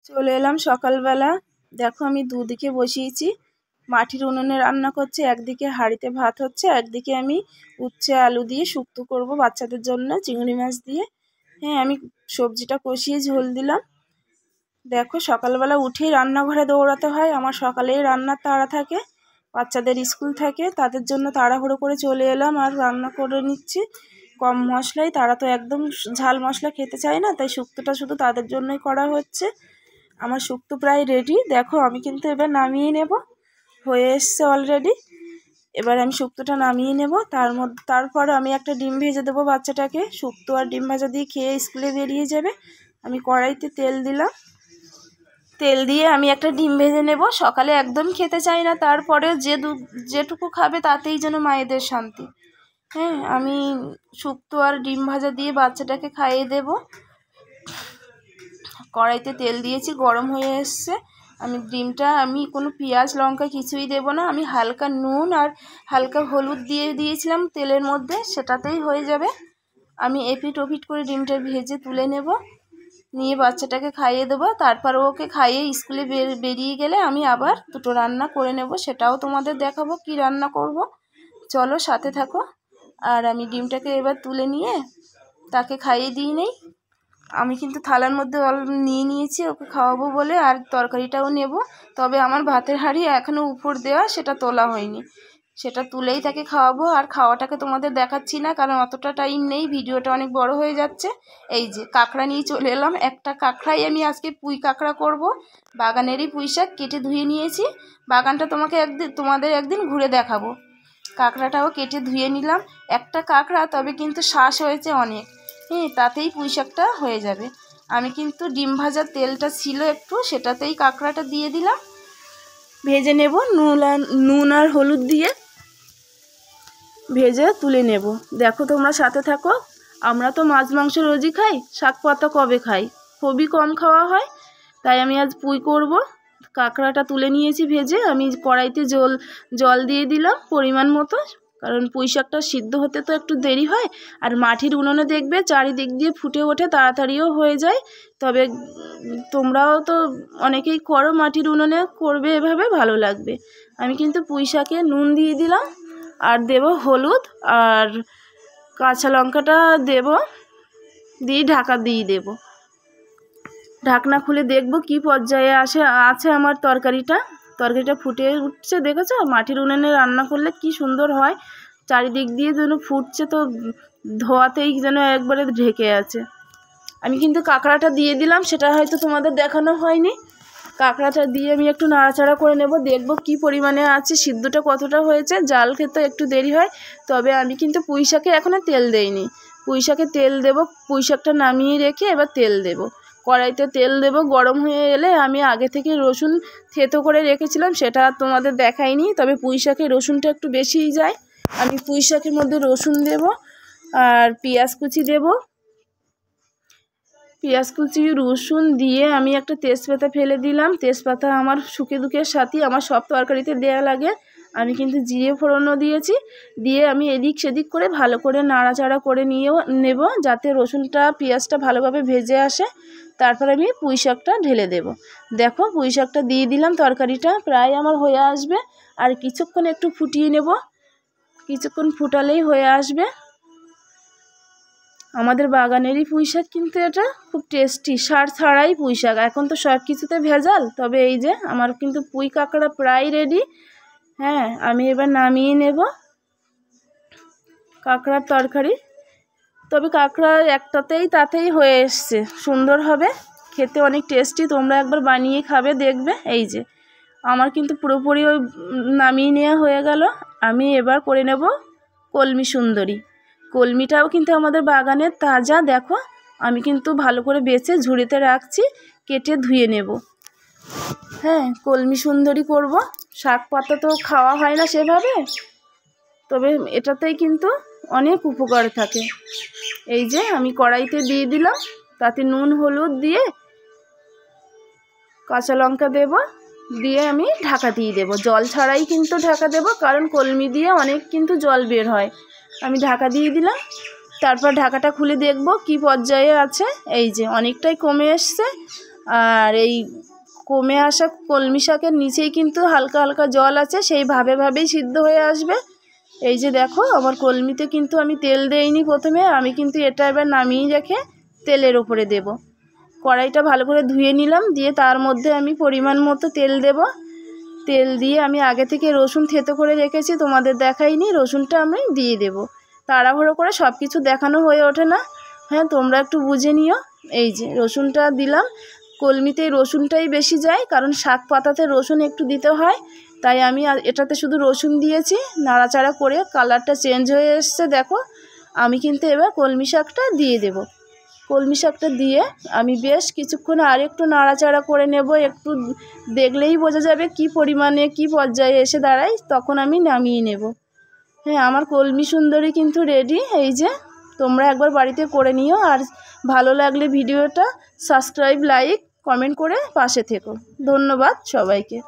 চলে এলাম সকালবেলা। দেখো আমি দুদিকে বসিয়েছি, মাটির উনুনে রান্না করছি, একদিকে হাঁড়িতে ভাত হচ্ছে, একদিকে আমি উচ্ছে আলু দিয়ে শুক্তো করব বাচ্চাদের জন্য, চিংড়ি মাছ দিয়ে। হ্যাঁ, আমি সবজিটা কষিয়ে ঝোল দিলাম। দেখো সকালবেলা উঠেই রান্নাঘরে দৌড়াতে হয়, আমার সকালেই রান্নার তাড়া থাকে, বাচ্চাদের স্কুল থাকে, তাদের জন্য তাড়াহুড়ো করে চলে এলাম আর রান্না করে নিচ্ছি কম মশলায়। তারা তো একদম ঝাল মশলা খেতে চায় না, তাই শুক্তোটা শুধু তাদের জন্যই করা হচ্ছে। আমার শুক্তো প্রায় রেডি। দেখো আমি কিন্তু এবার নামিয়ে নেব, হয়ে এসছে অলরেডি। এবার আমি শুক্তোটা নামিয়ে নেব, তারপর আমি একটা ডিম ভেজে দেবো বাচ্চাটাকে। শুক্তো আর ডিম ভাজা দিয়ে খেয়ে স্কুলে বেরিয়ে যাবে। আমি কড়াইতে তেল দিলাম, তেল দিয়ে আমি একটা ডিম ভেজে নেব। সকালে একদম খেতে চাই না, তারপরে যেটুকু খাবে তাতেই যেন মায়েদের শান্তি। হ্যাঁ, আমি শুক্তো আর ডিম ভাজা দিয়ে বাচ্চাটাকে খাইয়ে দেব। কড়াইতে তেল দিয়েছি, গরম হয়ে এসছে। আমি কোনো পেঁয়াজ লঙ্কা কিছুই দেব না, আমি হালকা নুন আর হালকা হলুদ দিয়ে দিয়েছিলাম তেলের মধ্যে, সেটাতেই হয়ে যাবে। আমি এপিট ওপিট করে ডিমটা ভেজে তুলে নেব, নিয়ে বাচ্চাটাকে খাইয়ে দেবো। তারপর ওকে খাইয়ে স্কুলে বেরিয়ে গেলে আমি আবার দুটো রান্না করে নেব, সেটাও তোমাদের দেখাবো কি রান্না করব। চলো সাথে থাকো। আর আমি ডিমটাকে এবার তুলে নিয়ে তাকে খাইয়ে দিই নেই। আমি কিন্তু থালার মধ্যে নিয়ে নিয়েছি ওকে খাওয়াবো বলে, আর তরকারিটাও নেব। তবে আমার ভাতের হাঁড়ি এখনও উপর দেওয়া, সেটা তোলা হয়নি, সেটা তুলেই তাকে খাওয়াবো। আর খাওয়াটাকে তোমাদের দেখাচ্ছি না, কারণ অতটা টাইম নেই, ভিডিওটা অনেক বড় হয়ে যাচ্ছে। এই যে কাঁকড়া নিয়ে চলে এলাম, একটা কাঁকড়াই আমি আজকে পুঁই কাঁকড়া করব। বাগানেরই পুঁই শাক কেটে ধুয়ে নিয়েছি, বাগানটা তোমাদের একদিন ঘুরে দেখাবো। কাঁকড়াটাও কেটে ধুয়ে নিলাম, একটা কাঁকড়া, তবে কিন্তু শ্বাস হয়েছে অনেক। হ্যাঁ, তাতেই পুঁই শাকটা হয়ে যাবে। আমি কিন্তু ডিম ভাজার তেলটা ছিল একটু, সেটাতেই কাঁকড়াটা দিয়ে দিলাম, ভেজে নেব নুন আর হলুদ দিয়ে ভেজে তুলে নেব। দেখো তোমরা সাথে থাকো। আমরা তো মাছ মাংস রোজই খাই, শাক পাতা কবে খাই, খুবই কম খাওয়া হয়, তাই আমি আজ পুঁই করব। কাঁকড়াটা তুলে নিয়েছি ভেজে, আমি কড়াইতে জল দিয়ে দিলাম পরিমাণ মতো, কারণ পুঁই শাকটা সিদ্ধ হতে তো একটু দেরি হয়। আর মাটির উনুনে দেখবে চারিদিক দিয়ে ফুটে ওঠে, তাড়াতাড়িও হয়ে যায়। তবে তোমরাও তো অনেকেই করো মাটির উনুনে, করবে এভাবে, ভালো লাগবে। আমি কিন্তু পুঁই শাকে নুন দিয়ে দিলাম, আর দেব হলুদ, আর কাঁচা লঙ্কাটা দেব, দিয়ে ঢাকা দিয়ে দেব। ঢাকনা খুলে দেখব কি পর্যায়ে আছে আমার তরকারিটা ফুটে উঠছে, দেখেছো? মাটির উনুনে রান্না করলে কি সুন্দর হয়, চারিদিক দিয়ে যেন ফুটছে, তো ধোয়াতেই যেন একবারে ঢেকে আছে। আমি কিন্তু কাঁকড়াটা দিয়ে দিলাম, সেটা হয়তো তোমাদের দেখানো হয়নি। কাঁকড়াটা দিয়ে আমি একটু নাড়াচাড়া করে নেব, দেখব কি পরিমাণে আছে, সিদ্ধটা কতটা হয়েছে। জাল খেতে একটু দেরি হয়, তবে আমি কিন্তু পুঁই শাকে এখনও তেল দেইনি। পুঁই শাকে তেল দেব, পুঁই শাকটা নামিয়ে রেখে এবার তেল দেব। কড়াইতে তেল দেব, গরম হয়ে এলে আমি আগে থেকে রসুন থেতো করে রেখেছিলাম, সেটা তোমাদের দেখাইনি, তবে পুঁই শাকে রসুনটা একটু বেশিই যায়। আমি পুঁই শাকের মধ্যে রসুন দেব, আর পেঁয়াজ কুচি দেব। পেঁয়াজ কুচি রসুন দিয়ে আমি একটা তেজপাতা ফেলে দিলাম। তেজপাতা আমার শুকে দুকের সাথে আমার সব তরকারিতে দেওয়া লাগে। আমি কিন্তু জিরে ফোড়নও দিয়েছি, দিয়ে আমি এদিক সেদিক করে ভালো করে নাড়াচাড়া করে নেব, যাতে রসুনটা পেঁয়াজটা ভালোভাবে ভেজে আসে। তারপর আমি পুঁই শাকটা ঢেলে দেব। দেখো পুঁই শাকটা দিয়ে দিলাম, তরকারিটা প্রায় আমার হয়ে আসবে। আর কিছুক্ষণ একটু ফুটিয়ে নেব, কিছুক্ষণ ফুটালেই হয়ে আসবে। আমাদের বাগানেরই পুঁই শাক, কিন্তু এটা খুব টেস্টি, সার ছাড়াই পুঁই শাক। এখন তো সব কিছুতে ভেজাল, তবে এই যে আমার কিন্তু পুঁই কাঁকড়া প্রায় রেডি। হ্যাঁ, আমি এবার নামিয়ে নেব কাঁকড়ার তরকারি। তবে কাঁকড়া তাতেই হয়ে এসছে, সুন্দর হবে, খেতে অনেক টেস্টি। তোমরা একবার বানিয়ে খাবে, দেখবে। এই যে আমার কিন্তু পুরোপুরি নামিয়ে নেওয়া হয়ে গেল। আমি এবার করে নেব কলমি সুন্দরী। কলমিটাও কিন্তু আমাদের বাগানের তাজা। দেখো আমি কিন্তু ভালো করে বেছে ঝুড়িতে রাখছি, কেটে ধুয়ে নেব। হ্যাঁ, কলমি সুন্দরী করব। শাক পাতা তো খাওয়া হয় না সেভাবে, তবে এটাতেই কিন্তু অনেক উপকার থাকে। এই যে আমি কড়াইতে দিয়ে দিলাম, তাতে নুন হলুদ দিয়ে কাঁচা লঙ্কা দেব, দিয়ে আমি ঢাকা দিয়ে দেব। জল ছাড়াই কিন্তু ঢাকা দেব, কারণ কলমি দিয়ে অনেক কিন্তু জল বের হয়। আমি ঢাকা দিয়ে দিলাম, তারপর ঢাকাটা খুলে দেখব কি পর্যায়ে আছে। এই যে অনেকটাই কমে এসছে, আর এই কমে আসা কলমি শাকের নিচেই কিন্তু হালকা হালকা জল আছে, সেই ভাবেই সিদ্ধ হয়ে আসবে। এই যে দেখো আমার কলমিতে কিন্তু আমি তেল দেইনি প্রথমে, আমি কিন্তু এটা এবার নামিয়ে রেখে তেলের ওপরে দেব। কড়াইটা ভালো করে ধুয়ে নিলাম, দিয়ে তার মধ্যে আমি পরিমাণ মতো তেল দেব। তেল দিয়ে আমি আগে থেকে রসুন থেতো করে রেখেছি, তোমাদের দেখাইনি, রসুনটা আমি দিয়ে দেব। তাড়াহুড়ো করে সব কিছু দেখানো হয়ে ওঠে না, হ্যাঁ তোমরা একটু বুঝে নিও। এই যে রসুনটা দিলাম, কলমিতে রসুনটাই বেশি যায়, কারণ শাক পাতাতে রসুন একটু দিতে হয়, তাই আমি এটাতে শুধু রসুন দিয়েছি। নাড়াচাড়া করে কালারটা চেঞ্জ হয়ে এসছে দেখো। আমি কিন্তু এবার কলমি শাকটা দিয়ে দেব। কলমি শাকটা দিয়ে আমি বেশ কিছুক্ষণ আর একটু নাড়াচাড়া করে নেব। একটু দেখলেই বোঝা যাবে কি পরিমাণে কি পর্যায়ে এসে দাঁড়ায়, তখন আমি নামিয়ে নেব। হ্যাঁ আমার কলমি সুন্দরী কিন্তু রেডি। এই যে তোমরা একবার বাড়িতে করে নিও, আর ভালো লাগলে ভিডিওটা সাবস্ক্রাইব, লাইক, কমেন্ট করে পাশে থেকো। ধন্যবাদ সবাইকে।